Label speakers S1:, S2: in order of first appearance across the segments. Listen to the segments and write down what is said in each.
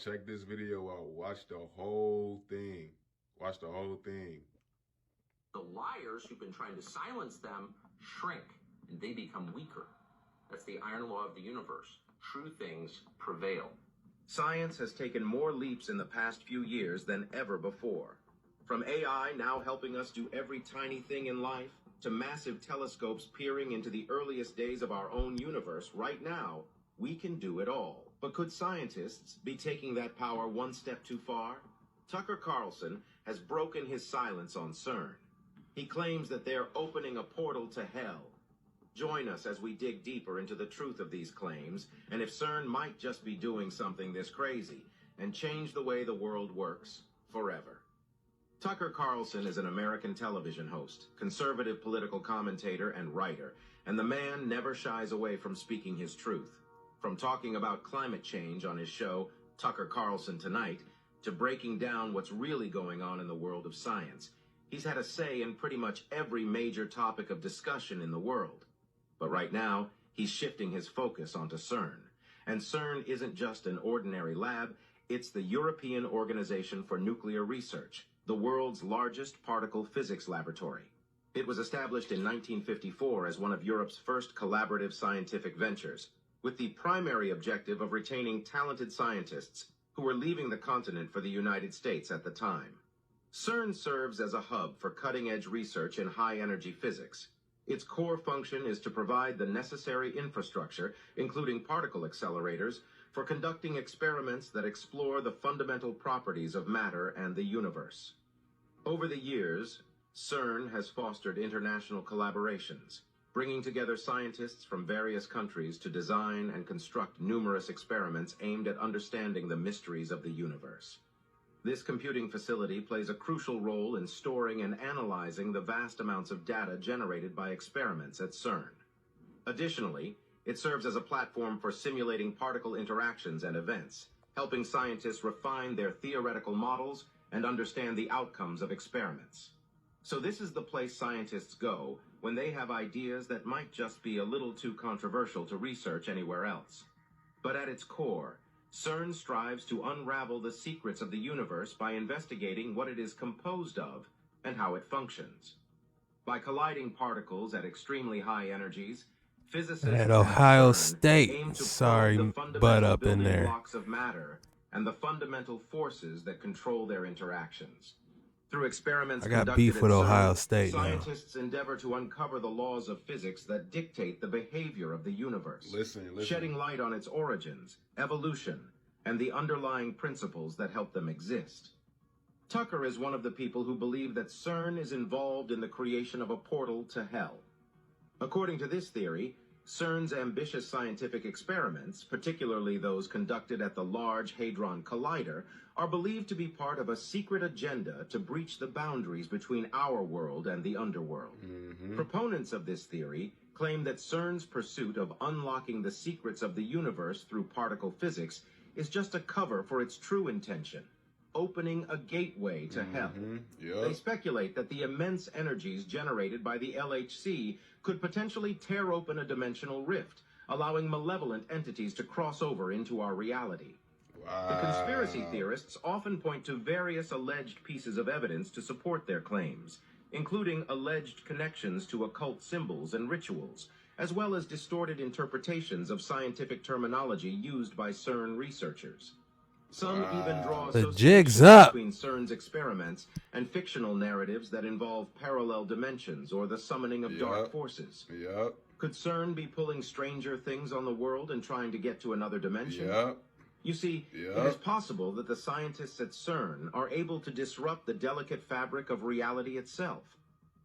S1: check this video out. Watch the whole thing. Watch the whole thing.
S2: The liars who've been trying to silence them shrink, and they become weaker. That's the iron law of the universe. True things prevail.
S3: Science has taken more leaps in the past few years than ever before. From AI now helping us do every tiny thing in life, to massive telescopes peering into the earliest days of our own universe, right now, we can do it all. But could scientists be taking that power one step too far? Tucker Carlson has broken his silence on CERN. He claims that they're opening a portal to hell. Join us as we dig deeper into the truth of these claims, and if CERN might just be doing something this crazy, and change the way the world works forever. Tucker Carlson is an American television host, conservative political commentator, and writer, and the man never shies away from speaking his truth. From talking about climate change on his show, Tucker Carlson Tonight, to breaking down what's really going on in the world of science, he's had a say in pretty much every major topic of discussion in the world. But right now, he's shifting his focus onto CERN. And CERN isn't just an ordinary lab, it's the European Organization for Nuclear Research, the world's largest particle physics laboratory. It was established in 1954 as one of Europe's first collaborative scientific ventures, with the primary objective of retaining talented scientists who were leaving the continent for the United States at the time. CERN serves as a hub for cutting-edge research in high-energy physics. Its core function is to provide the necessary infrastructure, including particle accelerators, for conducting experiments that explore the fundamental properties of matter and the universe. Over the years, CERN has fostered international collaborations, bringing together scientists from various countries to design and construct numerous experiments aimed at understanding the mysteries of the universe. This computing facility plays a crucial role in storing and analyzing the vast amounts of data generated by experiments at CERN. Additionally, it serves as a platform for simulating particle interactions and events, helping scientists refine their theoretical models and understand the outcomes of experiments. So this is the place scientists go when they have ideas that might just be a little too controversial to research anywhere else. But at its core, CERN strives to unravel the secrets of the universe by investigating what it is composed of and how it functions. By colliding particles at extremely high energies, physicists
S4: at Ohio State,
S3: aim to
S4: sorry,
S3: probe the
S4: butt
S3: fundamental
S4: up in
S3: building
S4: there.
S3: blocks of matter and the fundamental forces that control their interactions. Through experiments
S4: I got
S3: conducted
S4: beef
S3: at
S4: with
S3: CERN,
S4: Ohio State now.
S3: scientists endeavor to uncover the laws of physics that dictate the behavior of the universe,
S1: Listen.
S3: shedding light on its origins, evolution, and the underlying principles that help them exist. Tucker is one of the people who believe that CERN is involved in the creation of a portal to hell. According to this theory, CERN's ambitious scientific experiments, particularly those conducted at the Large Hadron Collider, are believed to be part of a secret agenda to breach the boundaries between our world and the underworld. Proponents of this theory claim that CERN's pursuit of unlocking the secrets of the universe through particle physics is just a cover for its true intention, opening a gateway to hell. They speculate that the immense energies generated by the LHC could potentially tear open a dimensional rift, allowing malevolent entities to cross over into our reality. The conspiracy theorists often point to various alleged pieces of evidence to support their claims, including alleged connections to occult symbols and rituals, as well as distorted interpretations of scientific terminology used by CERN researchers. Some even draw
S4: The
S3: associations
S4: jig's up.
S3: between CERN's experiments and fictional narratives that involve parallel dimensions or the summoning of dark forces. Could CERN be pulling stranger things on the world and trying to get to another dimension? You see, it is possible that the scientists at CERN are able to disrupt the delicate fabric of reality itself.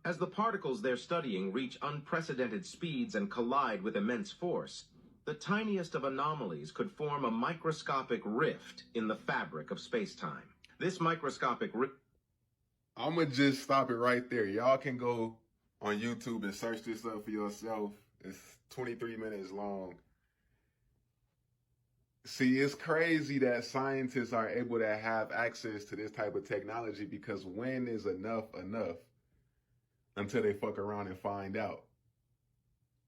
S3: As the particles they're studying reach unprecedented speeds and collide with immense force, the tiniest of anomalies could form a microscopic rift in the fabric of space-time. This microscopic rift...
S1: I'm going to just stop it right there. Y'all can go on YouTube and search this up for yourself. It's 23 minutes long. See, it's crazy that scientists are able to have access to this type of technology, because when is enough until they fuck around and find out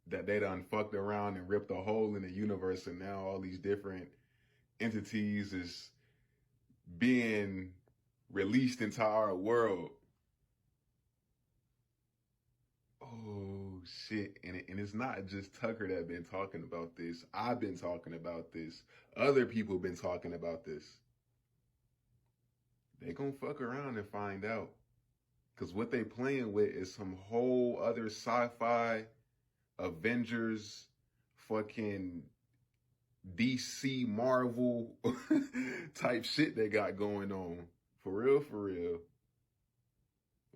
S1: that they done fucked around and ripped a hole in the universe, and now all these different entities is being released into our world. Oh shit. And it's not just Tucker that been talking about this. I've been talking about this. Other people been talking about this. They gonna fuck around and find out. Cause what they playing with is some whole other sci-fi, Avengers, fucking DC Marvel type shit they got going on. For real, for real.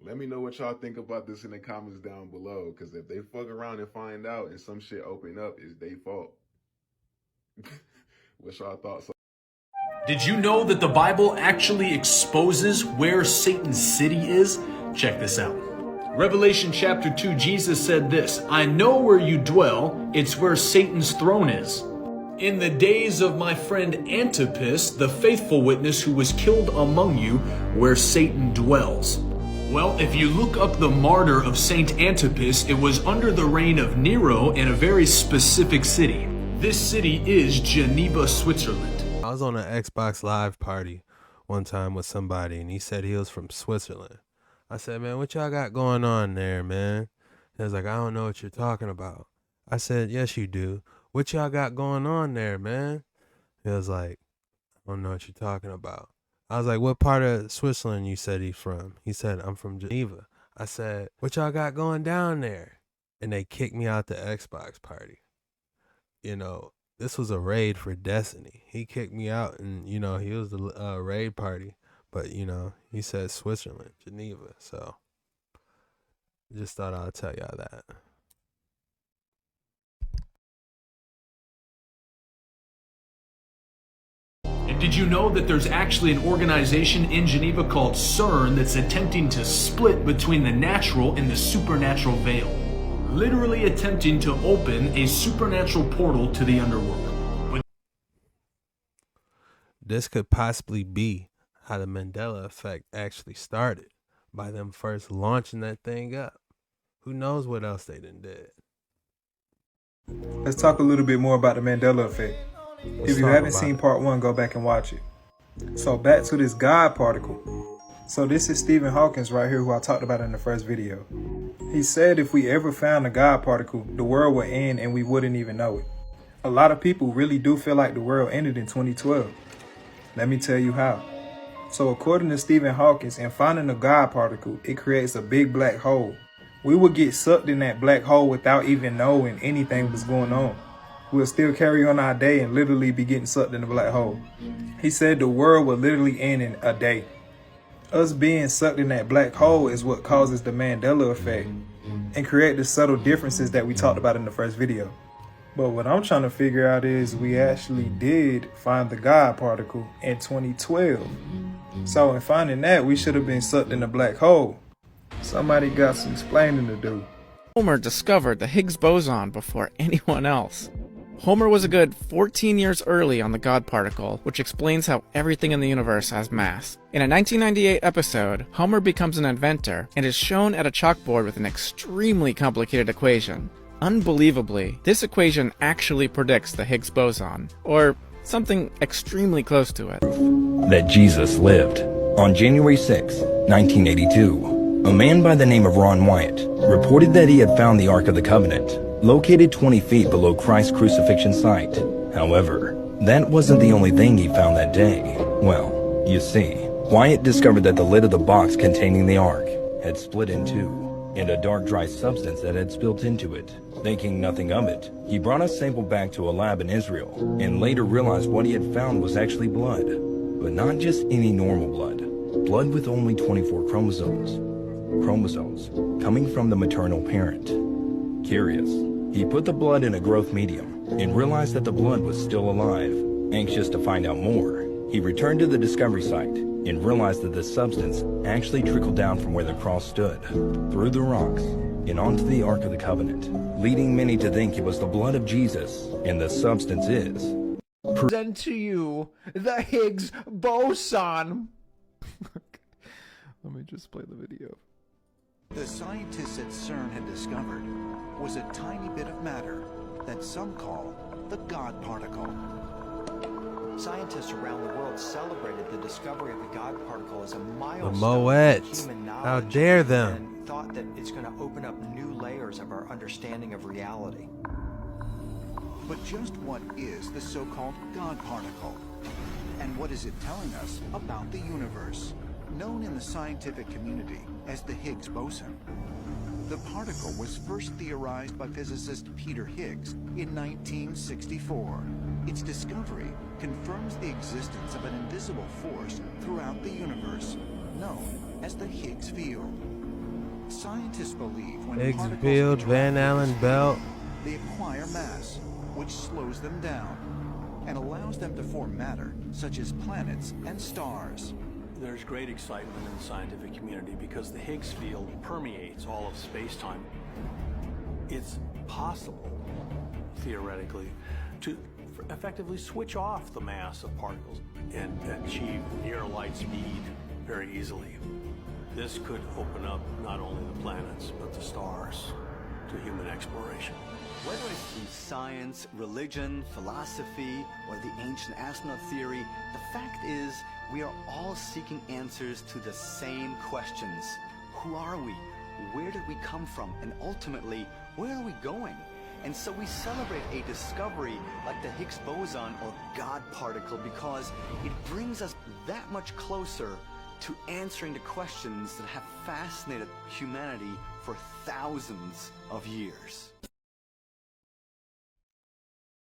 S1: Let me know what y'all think about this in the comments down below. Cause if they fuck around and find out and some shit open up, it's their fault. What's y'all thoughts?
S5: Did you know that the Bible actually exposes where Satan's city is? Check this out. Revelation chapter 2, Jesus said this, "I know where you dwell, it's where Satan's throne is. In the days of my friend Antipas, the faithful witness who was killed among you, where Satan dwells." Well, if you look up the martyr of Saint Antipas, it was under the reign of Nero in a very specific city. This city is Geneva, Switzerland.
S4: I was on an Xbox Live party one time with somebody, and he said he was from Switzerland. I said, man, what y'all got going on there, man? He was like, I don't know what you're talking about. I said, yes, you do. What y'all got going on there, man? He was like, I don't know what you're talking about. I was like, what part of Switzerland you said he's from? He said, I'm from Geneva. I said, what y'all got going down there? And they kicked me out the Xbox party. You know, this was a raid for Destiny. He kicked me out, and, you know, he was the raid party. But, you know, he said Switzerland, Geneva. So, just thought I'd tell y'all that.
S5: And did you know that there's actually an organization in Geneva called CERN that's attempting to split between the natural and the supernatural veil? Literally attempting to open a supernatural portal to the underworld.
S4: This could possibly be how the Mandela effect actually started, by them first launching that thing up. Who knows what else they done did.
S6: Let's talk a little bit more about the Mandela effect. If you haven't seen part 1, go back and watch it. So back to this God particle. So this is Stephen Hawking right here, who I talked about in the first video. He said if we ever found a God particle, the world would end and we wouldn't even know it. A lot of people really do feel like the world ended in 2012. Let me tell you how. So according to Stephen Hawking, in finding a God particle, it creates a big black hole. We would get sucked in that black hole without even knowing anything was going on. We'll still carry on our day and literally be getting sucked in the black hole. He said the world will literally end in a day. Us being sucked in that black hole is what causes the Mandela effect and create the subtle differences that we talked about in the first video. But what I'm trying to figure out is we actually did find the God particle in 2012. So in finding that, we should have been sucked in the black hole. Somebody got some explaining to do.
S7: Homer discovered the Higgs boson before anyone else. Homer was a good 14 years early on the God particle, which explains how everything in the universe has mass. In a 1998 episode, Homer becomes an inventor and is shown at a chalkboard with an extremely complicated equation. Unbelievably, this equation actually predicts the Higgs boson, or something extremely close to it.
S8: That Jesus lived. On January 6, 1982, a man by the name of Ron Wyatt reported that he had found the Ark of the Covenant, located 20 feet below Christ's crucifixion site. However, that wasn't the only thing he found that day. Well, you see, Wyatt discovered that the lid of the box containing the Ark had split in two, and a dark dry substance that had spilled into it. Thinking nothing of it, he brought a sample back to a lab in Israel, and later realized what he had found was actually blood. But not just any normal blood. Blood with only 24 chromosomes. Chromosomes coming from the maternal parent. Curious, he put the blood in a growth medium and realized that the blood was still alive. Anxious to find out more, he returned to the discovery site and realized that the substance actually trickled down from where the cross stood, through the rocks, and onto the Ark of the Covenant, leading many to think it was the blood of Jesus, and the substance is...
S9: Present to you the Higgs boson. Let me just play the video.
S10: The scientists at CERN had discovered was a tiny bit of matter that some call the God particle. Scientists around the world celebrated the
S11: discovery of the God particle is a milestone in
S4: Moets.
S11: human knowledge.
S4: How dare them?
S11: And thought that it's going to open up new layers of our understanding of reality.
S10: But just what is the so-called God particle? And what is it telling us about the universe? Known in the scientific community as the Higgs boson, the particle was first theorized by physicist Peter Higgs in 1964. Its discovery confirms the existence of an invisible force throughout the universe, known as the Higgs field. Scientists believe when
S4: Higgs
S10: particles
S4: field,
S10: interact
S4: Van
S10: with
S4: Allen
S10: this
S4: belt.
S10: field, they acquire mass, which slows them down and allows them to form matter, such as planets and stars.
S12: There's great excitement in the scientific community because the Higgs field permeates all of space-time. It's possible, theoretically, to effectively switch off the mass of particles and achieve near light speed very easily. This could open up not only the planets, but the stars to human exploration.
S13: Whether it's through science, religion, philosophy, or the ancient astronaut theory, the fact is we are all seeking answers to the same questions. Who are we? Where did we come from? And ultimately, where are we going? And so we celebrate a discovery like the Higgs boson or God particle because it brings us that much closer to answering the questions that have fascinated humanity for thousands of years.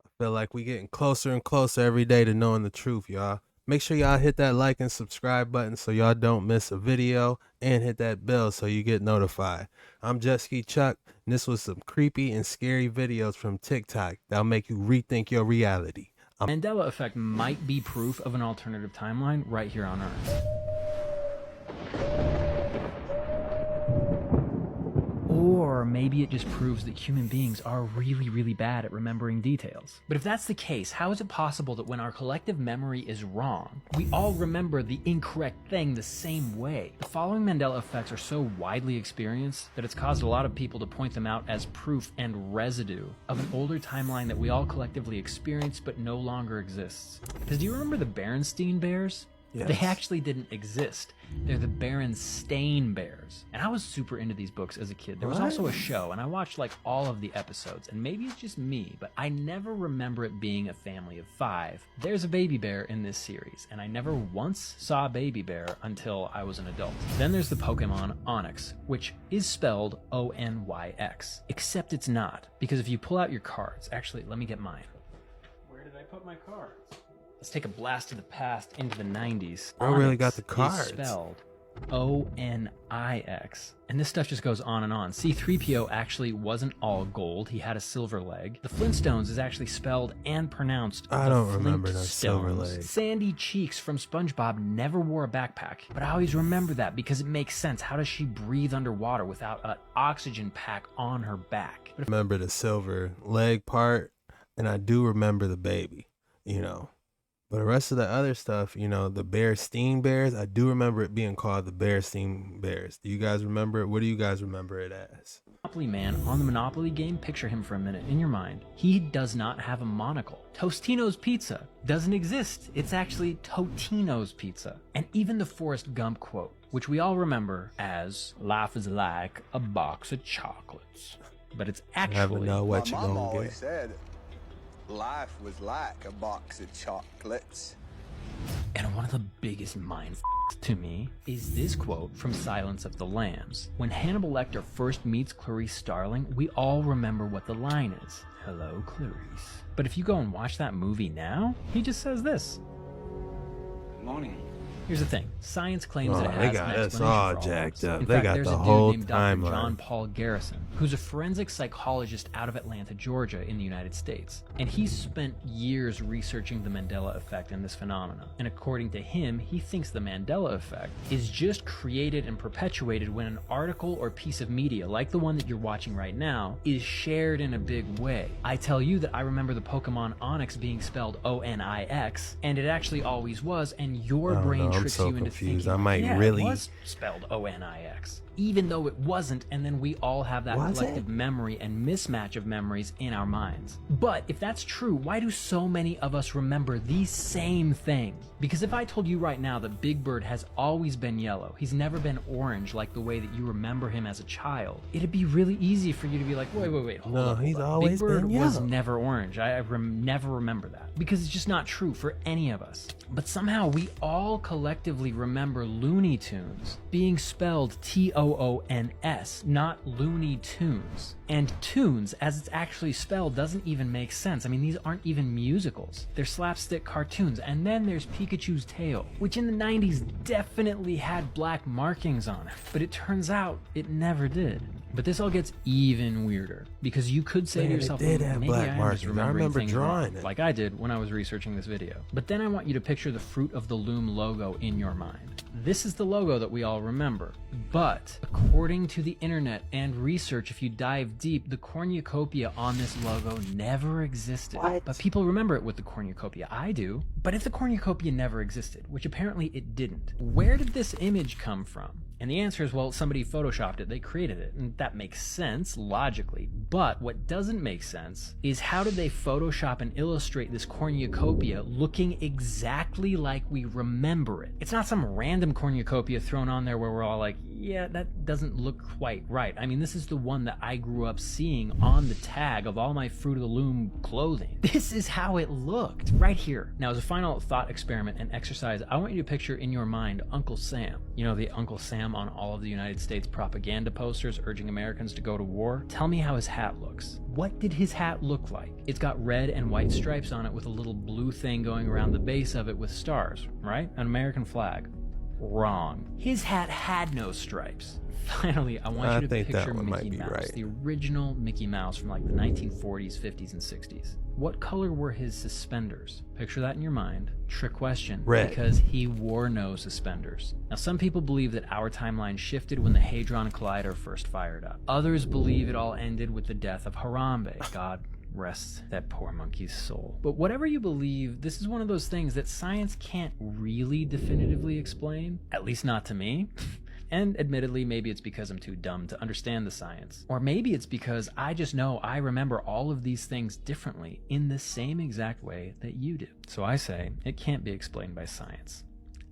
S4: I feel like we getting closer and closer every day to knowing the truth, y'all. Make sure y'all hit that like and subscribe button so y'all don't miss a video, and hit that bell so you get notified. I'm JetskiChucK, and this was some creepy and scary videos from TikTok that'll make you rethink your reality.
S14: Mandela effect might be proof of an alternative timeline right here on Earth. Or maybe it just proves that human beings are really, really bad at remembering details. But if that's the case, how is it possible that when our collective memory is wrong, we all remember the incorrect thing the same way? The following Mandela effects are so widely experienced that it's caused a lot of people to point them out as proof and residue of an older timeline that we all collectively experienced but no longer exists. Because do you remember the Berenstain Bears?
S4: Yes.
S14: They actually didn't exist. They're the Berenstain Bears. And I was super into these books as a kid. There was also a show, and I watched like all of the episodes, and maybe it's just me, but I never remember it being a family of 5. There's a baby bear in this series, and I never once saw a baby bear until I was an adult. Then there's the Pokemon Onyx, which is spelled O-N-Y-X, except it's not, because if you pull out your cards, actually, let me get mine. Where did I put my cards? Let's take a blast to the past into the 90s.
S4: I really got the
S14: Onyx
S4: cards.
S14: is spelled O-N-I-X. And this stuff just goes on and on. C-3PO actually wasn't all gold. He had a silver leg. The Flintstones is actually spelled and pronounced
S4: I don't remember that silver leg.
S14: Sandy Cheeks from SpongeBob never wore a backpack. But I always remember that because it makes sense. How does she breathe underwater without an oxygen pack on her back?
S4: I remember the silver leg part, and I do remember the baby, you know. But the rest of the other stuff, you know, the Berenstain Bears, I do remember it being called the Berenstain Bears. Do you guys remember it? What do you guys remember it as?
S14: Monopoly Man on the Monopoly game, picture him for a minute in your mind. He does not have a monocle. Tostino's Pizza doesn't exist. It's actually Totino's Pizza. And even the Forrest Gump quote, which we all remember as, "Life is like a box of chocolates." But it's actually...
S15: My mom always said life was like a box of chocolates.
S14: And one of the biggest mind to me is this quote from Silence of the Lambs. When Hannibal Lecter first meets Clarice Starling, we all remember what the line is. "Hello, Clarice." But if you go and watch that movie now, he just says this.
S15: Good morning.
S14: Here's the thing. Science claims that it
S4: they
S14: has
S4: got
S14: an
S4: us
S14: explanation
S4: all
S14: for all
S4: jacked
S14: this.
S4: up.
S14: In
S4: They
S14: fact,
S4: got
S14: there's
S4: the
S14: a dude
S4: whole
S14: named Dr. John
S4: timeline.
S14: Paul Garrison, who's a forensic psychologist out of Atlanta, Georgia in the United States. And he's spent years researching the Mandela effect and this phenomenon. And according to him, he thinks the Mandela effect is just created and perpetuated when an article or piece of media, like the one that you're watching right now, is shared in a big way. I tell you that I remember the Pokemon Onyx being spelled O-N-I-X, and it actually always was, and your brain
S4: I'm
S14: tricks
S4: so
S14: you into
S4: confused.
S14: thinking,
S4: I might
S14: yeah,
S4: really-
S14: it was spelled O-N-I-X. Even though it wasn't, and then we all have that
S4: Was
S14: collective memory and mismatch of memories in our minds. But if that's true, why do so many of us remember the same thing? Because if I told you right now that Big Bird has always been yellow, he's never been orange like the way that you remember him as a child, it'd be really easy for you to be like, wait, hold up.
S4: he's
S14: Big
S4: always
S14: Bird
S4: been
S14: was
S4: yellow.
S14: never orange. I never remember that. Because it's just not true for any of us. But somehow we all collectively remember Looney Tunes being spelled T-O-O-N-S, not Looney Tunes. And tunes, as it's actually spelled, doesn't even make sense. I mean, these aren't even musicals. They're slapstick cartoons. And then there's Pikachu's tail, which in the 90s definitely had black markings on it. But it turns out it never did. But this all gets even weirder, because you could say to
S4: Man, it
S14: yourself,
S4: did
S14: well,
S4: have
S14: maybe
S4: black
S14: I am
S4: markings.
S14: just
S4: I
S14: remembering
S4: remember
S14: things
S4: drawing
S14: wrong,
S4: it.
S14: like I did when I was researching this video. But then I want you to picture the fruit of the loom logo in your mind. This is the logo that we all remember. But according to the internet and research, if you dive deep, the cornucopia on this logo never existed.
S4: What?
S14: But people remember it with the cornucopia. I do. But if the cornucopia never existed, which apparently it didn't, where did this image come from? And the answer is, well, somebody photoshopped it, they created it, and that makes sense logically. But what doesn't make sense is, how did they Photoshop and illustrate this cornucopia looking exactly like we remember it? It's not some random cornucopia thrown on there where we're all like, yeah, that doesn't look quite right. I mean, this is the one that I grew up seeing on the tag of all my Fruit of the Loom clothing. This is how it looked, right here. Now, as a final thought experiment and exercise, I want you to picture in your mind Uncle Sam. You know, the Uncle Sam on all of the United States propaganda posters urging Americans to go to war. Tell me how his hat looks. What did his hat look like? It's got red and white stripes on it with a little blue thing going around the base of it with stars, right? An American flag. Wrong. His hat had no stripes. Finally, I want you to
S4: think that
S14: picture
S4: one might
S14: Mickey
S4: be
S14: Mouse,
S4: right.
S14: the original Mickey Mouse from like the 1940s, 50s, and 60s. What color were his suspenders? Picture that in your mind. Trick question.
S4: Red.
S14: Because he wore no suspenders. Now, some people believe that our timeline shifted when the Hadron Collider first fired up. Others believe it all ended with the death of Harambe. God rest that poor monkey's soul. But whatever you believe, this is one of those things that science can't really definitively explain, at least not to me. And admittedly, maybe it's because I'm too dumb to understand the science. Or maybe it's because I just know I remember all of these things differently in the same exact way that you do. So I say, it can't be explained by science.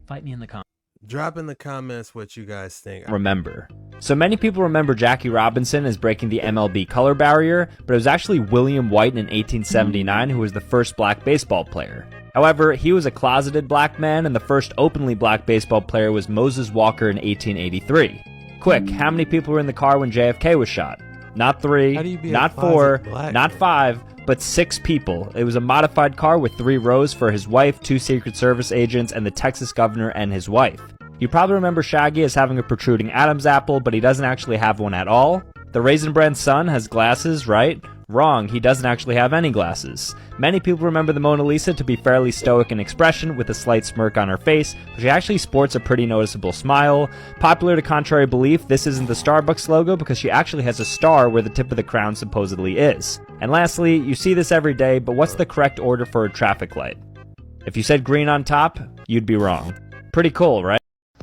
S14: Fight me in the comments.
S4: Drop in the comments what you guys think.
S16: Remember. So many people remember Jackie Robinson as breaking the MLB color barrier, but it was actually William White in 1879 who was the first black baseball player. However, he was a closeted black man, and the first openly black baseball player was Moses Walker in 1883. Quick, how many people were in the car when JFK was shot? Not 3, not 4, not 5, but 6 people. It was a modified car with 3 rows for his wife, 2 Secret Service agents, and the Texas governor and his wife. You probably remember Shaggy as having a protruding Adam's apple, but he doesn't actually have one at all. The Raisin Bran son has glasses, right? Wrong, he doesn't actually have any glasses. Many people remember the Mona Lisa to be fairly stoic in expression with a slight smirk on her face, but she actually sports a pretty noticeable smile. Popular to contrary belief, this isn't the Starbucks logo because she actually has a star where the tip of the crown supposedly is. And lastly, you see this every day, but what's the correct order for a traffic light? If you said green on top, you'd be wrong. Pretty cool, right?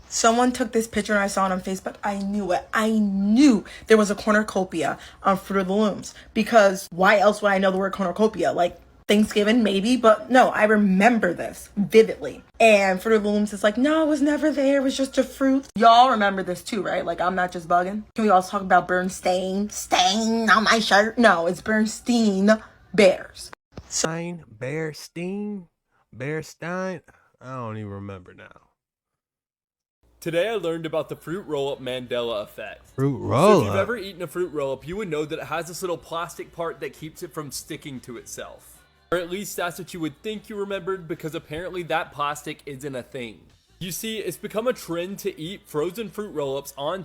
S17: Someone took this picture and I saw it on Facebook. I knew it. I knew there was a cornucopia on Fruit of the Looms, because why else would I know the word cornucopia? Like Thanksgiving, maybe, but no, I remember this vividly. And Fruit of the Looms is like, no, it was never there. It was just a fruit. Y'all remember this too, right? Like, I'm not just bugging. Can we also talk about Bernstein? Stain on my shirt? No, it's Bernstein Bears.
S4: Bearstein? I don't even remember now.
S18: Today I learned about the fruit roll-up Mandela effect.
S4: Fruit
S18: So
S4: roll-up?
S18: if you've ever eaten a fruit roll-up, you would know that it has this little plastic part that keeps it from sticking to itself. Or at least that's what you would think you remembered, because apparently that plastic isn't a thing. You see, it's become a trend to eat frozen fruit roll-ups on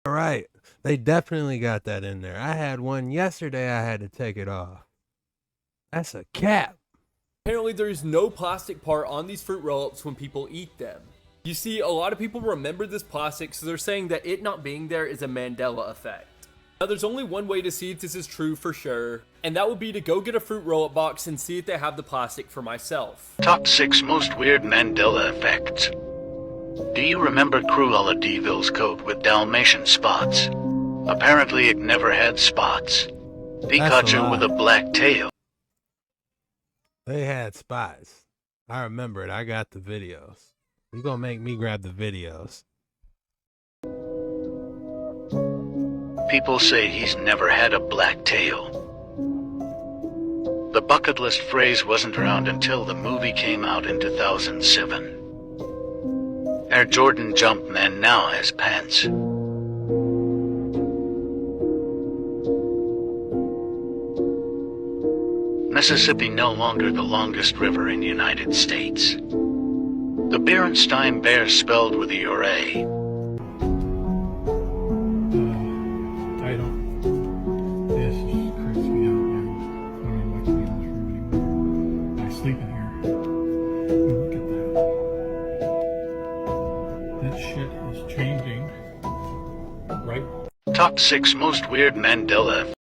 S4: All right, they definitely got that in there. I had one yesterday, I had to take it off. That's a cap.
S18: Apparently there is no plastic part on these fruit roll-ups when people eat them. You see, a lot of people remember this plastic, so they're saying that it not being there is a Mandela effect. Now, there's only one way to see if this is true for sure, and that would be to go get a fruit roll-up box and see if they have the plastic for myself.
S19: Top 6 most weird Mandela effects. Do you remember Cruella de Vil's coat with Dalmatian spots? Apparently it never had spots. Pikachu with a black tail.
S4: They had spots. I remember it. I got the videos. You gonna make me grab the videos.
S19: People say he's never had a black tail. The bucket list phrase wasn't around until the movie came out in 2007. Air Jordan Jumpman now has pants. Mississippi no longer the longest river in the United States. The Berenstain Bears spelled with a U-R-A.
S5: This just creeps me out, man. I don't even like to be in this room anymore. I sleep in here. Look at that. That shit is changing. Right?
S19: Top 6 most weird Mandela.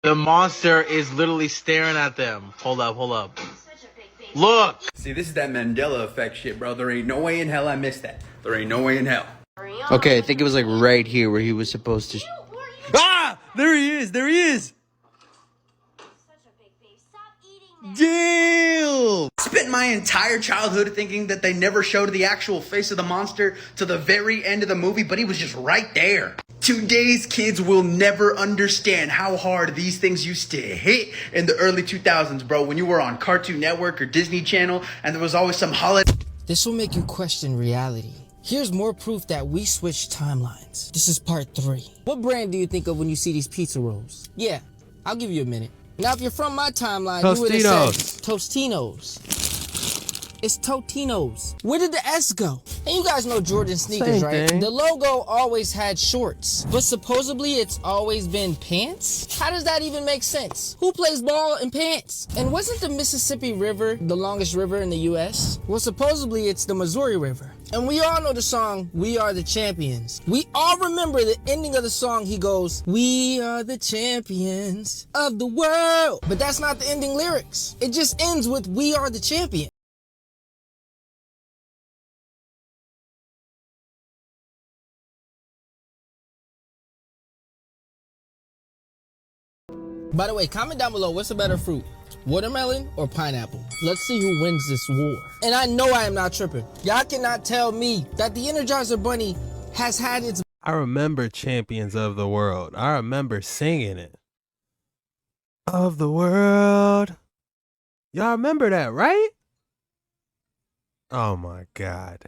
S20: The monster is literally staring at them. Hold up. Look!
S21: See, this is that Mandela effect shit, bro. There ain't no way in hell I missed that. There ain't no way in hell.
S20: Okay, I think it was like right here where he was supposed to...
S21: Ah! There he is! There he is! Damn! Spent my entire childhood thinking that they never showed the actual face of the monster to the very end of the movie, but he was just right there. Today's kids will never understand how hard these things used to hit in the early 2000s, bro, when you were on Cartoon Network or Disney Channel and there was always some holiday.
S22: This will make you question reality. Here's more proof that we switched timelines. This is part 3. What brand do you think of when you see these pizza rolls? Yeah, I'll give you a minute. Now, if you're from my timeline, you would have said Tostinos. It's Totinos. Where did the S go? And you guys know Jordan sneakers, right? The logo always had shorts, but supposedly it's always been pants? How does that even make sense? Who plays ball in pants? And wasn't the Mississippi River the longest river in the US? Well, supposedly it's the Missouri River. And we all know the song, We Are the Champions. We all remember the ending of the song, he goes, we are the champions of the world. But that's not the ending lyrics. It just ends with, we are the champions. By the way, comment down below, what's a better fruit? Watermelon or pineapple? Let's see who wins this war. And I know I am not tripping. Y'all cannot tell me that the Energizer Bunny has had its...
S4: I remember Champions of the World. I remember singing it. Of the world. Y'all remember that, right? Oh my God.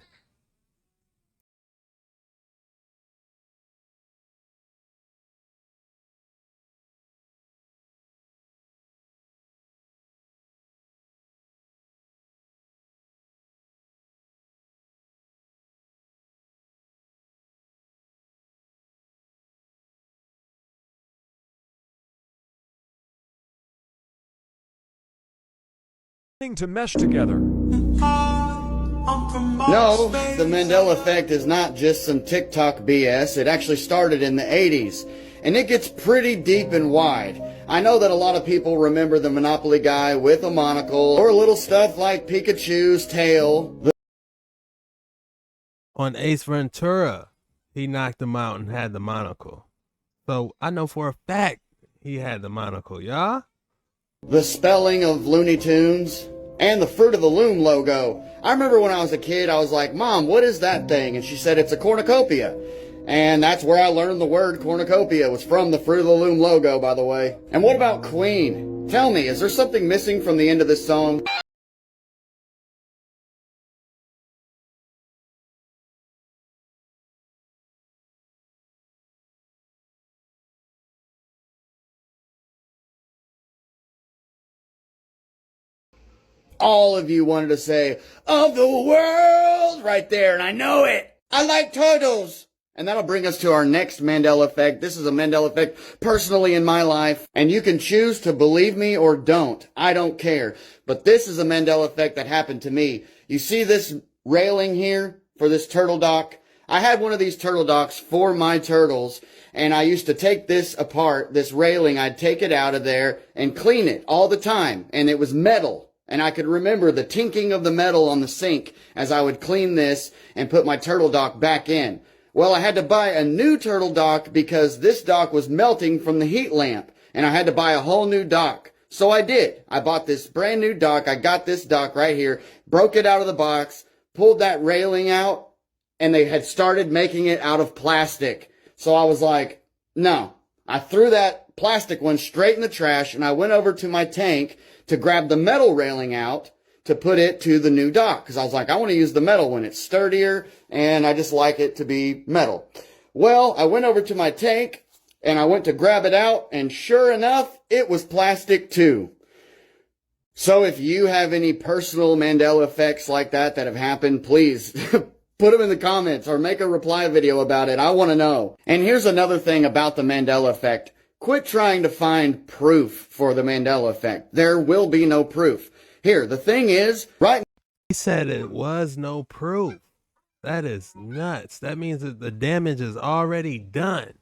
S23: To mesh together.
S24: No, the Mandela effect is not just some TikTok BS. It actually started in the 80s, and it gets pretty deep and wide. I know that a lot of people remember the Monopoly guy with a monocle, or little stuff like Pikachu's tail.
S4: On Ace Ventura, he knocked him out and had the monocle. So I know for a fact he had the monocle, y'all.
S24: The spelling of Looney Tunes, and the Fruit of the Loom logo. I remember when I was a kid, I was like, Mom, what is that thing? And she said, it's a cornucopia. And that's where I learned the word cornucopia. It was from the Fruit of the Loom logo, by the way. And what about Queen? Tell me, is there something missing from the end of this song? All of you wanted to say, of the world, right there, and I know it. I like turtles. And that'll bring us to our next Mandela effect. This is a Mandela effect personally in my life, and you can choose to believe me or don't. I don't care. But this is a Mandela effect that happened to me. You see this railing here for this turtle dock? I had one of these turtle docks for my turtles, and I used to take this apart, this railing, I'd take it out of there and clean it all the time, and it was metal. and I could remember the tinking of the metal on the sink as I would clean this and put my turtle dock back in. Well, I had to buy a new turtle dock because this dock was melting from the heat lamp, and I had to buy a whole new dock. So I did. I bought this brand new dock. I got this dock right here, broke it out of the box, pulled that railing out, and they had started making it out of plastic. So I was like, no. I threw that plastic one straight in the trash, and I went over to my tank to grab the metal railing out to put it to the new dock. Because I was like, I want to use the metal one. It's sturdier, and I just like it to be metal. Well, I went over to my tank, and I went to grab it out, and sure enough, it was plastic too. So if you have any personal Mandela effects like that have happened, please put them in the comments or make a reply video about it. I want to know. And here's another thing about the Mandela effect. Quit trying to find proof for the Mandela effect. There will be no proof. Here, the thing is, right?
S4: He said it was no proof. That is nuts. That means that the damage is already done.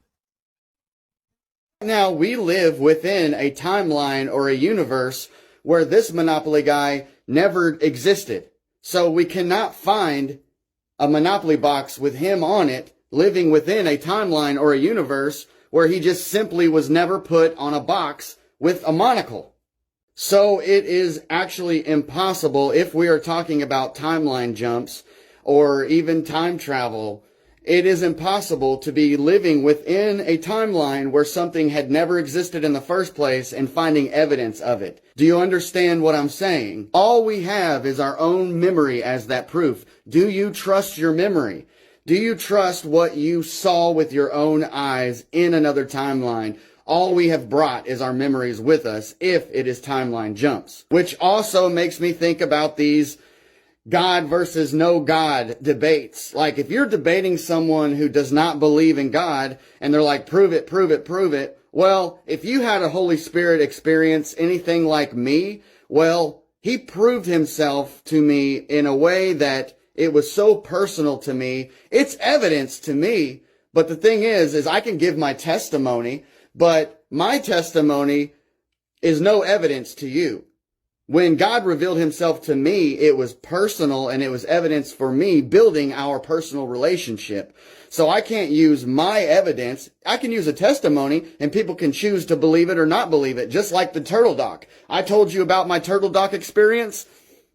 S24: Now we live within a timeline or a universe where this Monopoly guy never existed. So we cannot find a Monopoly box with him on it living within a timeline or a universe where he just simply was never put on a box with a monocle. So it is actually impossible if we are talking about timeline jumps or even time travel. It is impossible to be living within a timeline where something had never existed in the first place and finding evidence of it. Do you understand what I'm saying? All we have is our own memory as that proof. Do you trust your memory? Do you trust what you saw with your own eyes in another timeline? All we have brought is our memories with us if it is timeline jumps. Which also makes me think about these God versus no God debates. Like if you're debating someone who does not believe in God and they're like, prove it, prove it, prove it. Well, if you had a Holy Spirit experience, anything like me, well, he proved himself to me in a way that it was so personal to me. It's evidence to me. But the thing is I can give my testimony, but my testimony is no evidence to you. When God revealed himself to me, it was personal and it was evidence for me building our personal relationship. So I can't use my evidence. I can use a testimony and people can choose to believe it or not believe it, just like the turtle dock. I told you about my turtle dock experience.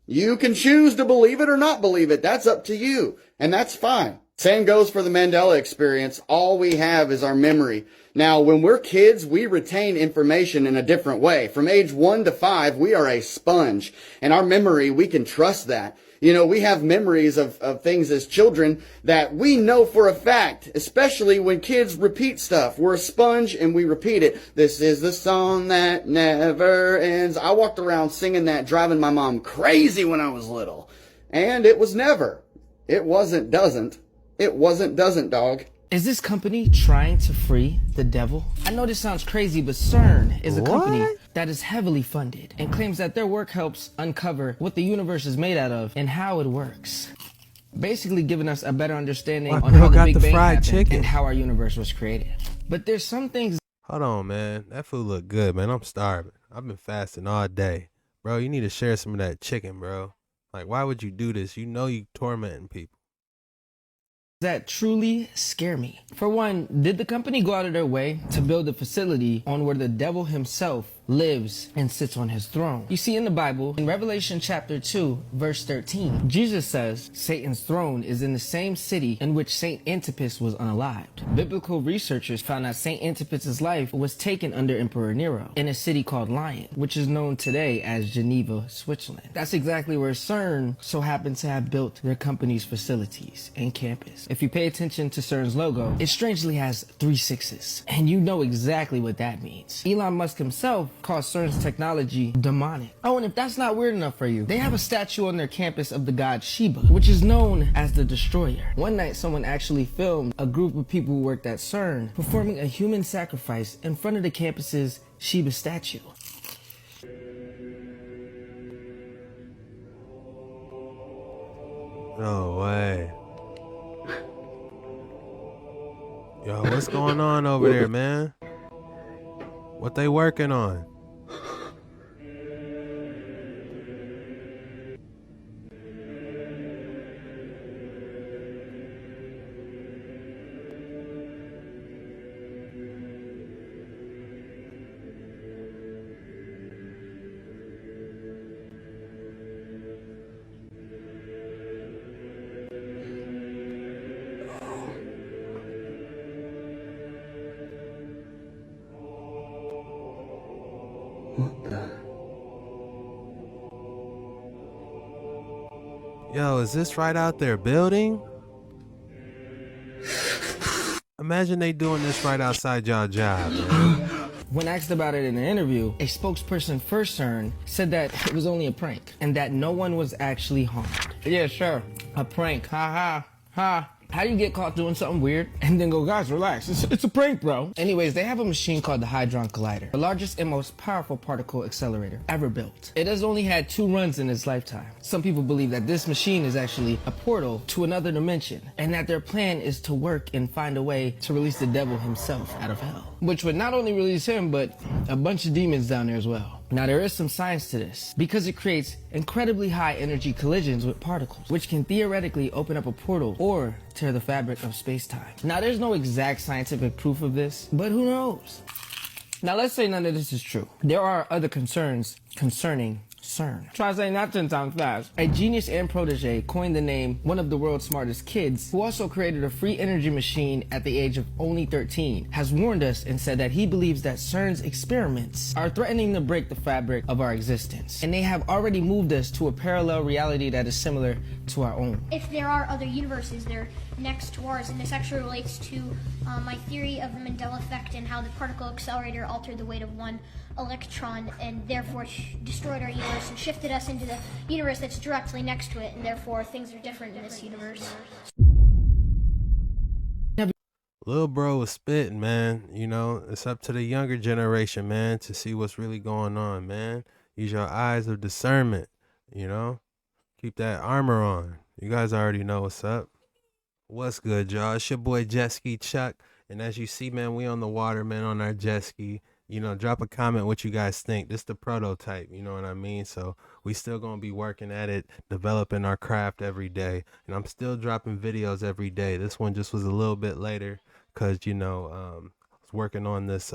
S24: You can choose to believe it or not believe it. That's up to you. And that's fine. Same goes for the Mandela experience. All we have is our memory. Now, when we're kids, we retain information in a different way. From age 1 to 5, we are a sponge. And our memory, we can trust that. You know, we have memories of things as children that we know for a fact, especially when kids repeat stuff. We're a sponge and we repeat it. This is the song that never ends. I walked around singing that, driving my mom crazy when I was little. And it was never. It wasn't doesn't. It wasn't doesn't, dog.
S22: Is this company trying to free the devil? I know this sounds crazy, but CERN is a company that is heavily funded and claims that their work helps uncover what the universe is made out of and how it works. Basically giving us a better understanding on how the Big Bang happened and how our universe was created. But there's some things...
S4: Hold on, man. That food look good, man. I'm starving. I've been fasting all day. Bro, you need to share some of that chicken, bro. Like, why would you do this? You know you tormenting people.
S22: That truly scare me. For one, did the company go out of their way to build a facility on where the devil himself lives and sits on his throne? You see, in the Bible, in Revelation chapter 2, verse 13, Jesus says Satan's throne is in the same city in which Saint Antipas was unalived. Biblical researchers found that Saint Antipas's life was taken under Emperor Nero in a city called Lyon, which is known today as Geneva, Switzerland. That's exactly where CERN so happened to have built their company's facilities and campus. If you pay attention to CERN's logo, it strangely has 3 6s, and you know exactly what that means. Elon Musk himself calls CERN's technology demonic. Oh, and if that's not weird enough for you, they have a statue on their campus of the god Shiva, which is known as the Destroyer. One night, someone actually filmed a group of people who worked at CERN performing a human sacrifice in front of the campus's Shiva statue.
S4: No way. Yo, what's going on over there, man? What they working on? Yo, is this right out there building? Imagine they doing this right outside y'all job, man.
S22: When asked about it in an interview, a spokesperson for CERN said that it was only a prank and that no one was actually harmed. Yeah, sure. A prank. Ha ha. Ha. How do you get caught doing something weird and then go, guys, relax, it's a prank, bro? Anyways, they have a machine called the Hadron Collider, the largest and most powerful particle accelerator ever built. It has only had 2 runs in its lifetime. Some people believe that this machine is actually a portal to another dimension, and that their plan is to work and find a way to release the devil himself out of hell. Which would not only release him, but a bunch of demons down there as well. Now, there is some science to this, because it creates incredibly high energy collisions with particles, which can theoretically open up a portal or tear the fabric of space-time. Now, there's no exact scientific proof of this, but who knows? Now, let's say none of this is true. There are other concerns concerning CERN. Try saying that 10 times fast. A genius and protege coined the name one of the world's smartest kids, who also created a free energy machine at the age of only 13, has warned us and said that he believes that CERN's experiments are threatening to break the fabric of our existence, and they have already moved us to a parallel reality that is similar to our own.
S1: If there are other universes, they're next to ours, and this actually relates to my theory of the Mandela effect and how the particle accelerator altered the weight of one electron and therefore destroyed our universe and shifted us into the universe that's directly next to it, and therefore things are different in this universe.
S4: Lil bro was spitting, man. You know, it's up to the younger generation, man, to see what's really going on, man. Use your eyes of discernment, you know. Keep that armor on. You guys already know what's up. What's good, y'all? It's your boy JetskiChucK, and as you see, man, we on the water, man, on our jet ski. You know, drop a comment what you guys think. This the prototype, you know what I mean? So we still gonna be working at it, developing our craft every day. And I'm still dropping videos every day. This one just was a little bit later because, you know, I was working on this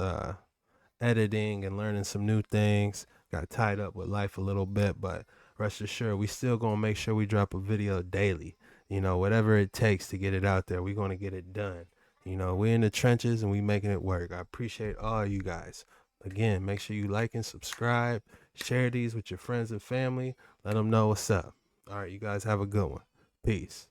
S4: editing and learning some new things. Got tied up with life a little bit, but rest assured, we still gonna make sure we drop a video daily. You know, whatever it takes to get it out there, we're gonna get it done. You know, we're in the trenches and we making it work. I appreciate all you guys. Again, make sure you like and subscribe. Share these with your friends and family. Let them know what's up. All right, you guys have a good one. Peace.